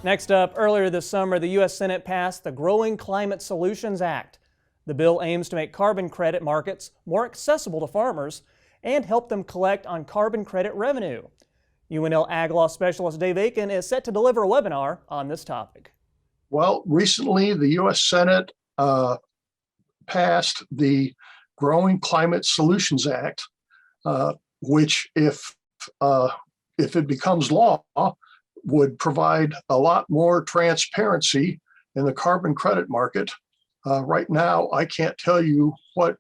Next up, earlier this summer, the U.S. Senate passed the Growing Climate Solutions Act. The bill aims to make carbon credit markets more accessible to farmers and help them collect on carbon credit revenue. UNL Ag Law Specialist Dave Aiken is set to deliver a webinar on this topic. Well, recently the U.S. Senate passed the Growing Climate Solutions Act, which, if it becomes law, would provide a lot more transparency in the carbon credit market. Right now, I can't tell you what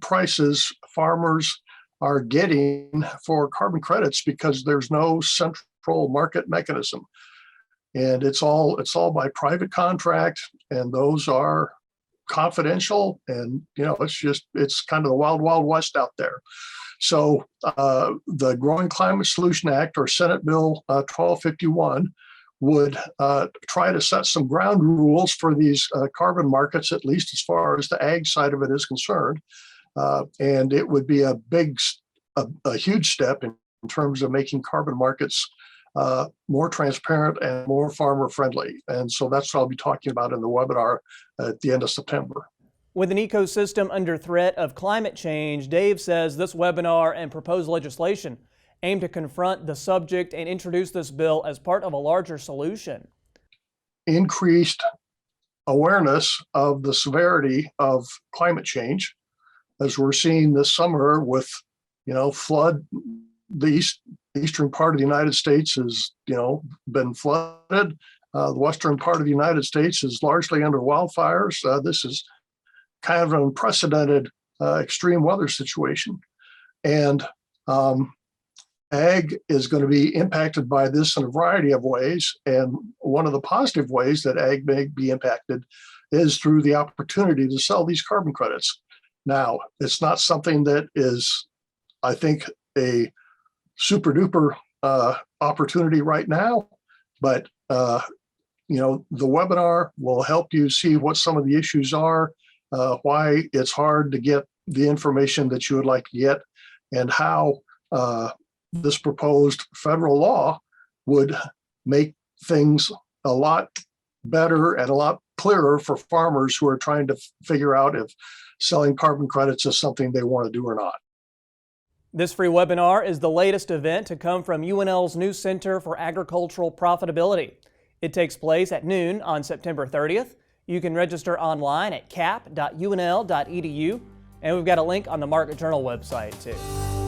prices farmers are getting for carbon credits because there's no central market mechanism. And it's all by private contract, and those are confidential, and it's kind of the wild west out there. So the Growing Climate Solution Act, or Senate Bill 1251, would try to set some ground rules for these carbon markets, at least as far as the ag side of it is concerned. And it would be a huge step in terms of making carbon markets more transparent and more farmer friendly. And so that's what I'll be talking about in the webinar at the end of September. With an ecosystem under threat of climate change, Dave says this webinar and proposed legislation aim to confront the subject and introduce this bill as part of a larger solution. Increased awareness of the severity of climate change, as we're seeing this summer with, flood. The eastern part of the United States has, been flooded. The western part of the United States is largely under wildfires. This is kind of an unprecedented extreme weather situation. And ag is going to be impacted by this in a variety of ways. And one of the positive ways that ag may be impacted is through the opportunity to sell these carbon credits. Now, it's not something that is, I think, a super duper opportunity right now, but the webinar will help you see what some of the issues are, why it's hard to get the information that you would like to get, and how this proposed federal law would make things a lot better and a lot clearer for farmers who are trying to figure out if selling carbon credits is something they want to do or not. This free webinar is the latest event to come from UNL's new Center for Agricultural Profitability. It takes place at noon on September 30th. You can register online at cap.unl.edu, and we've got a link on the Market Journal website too.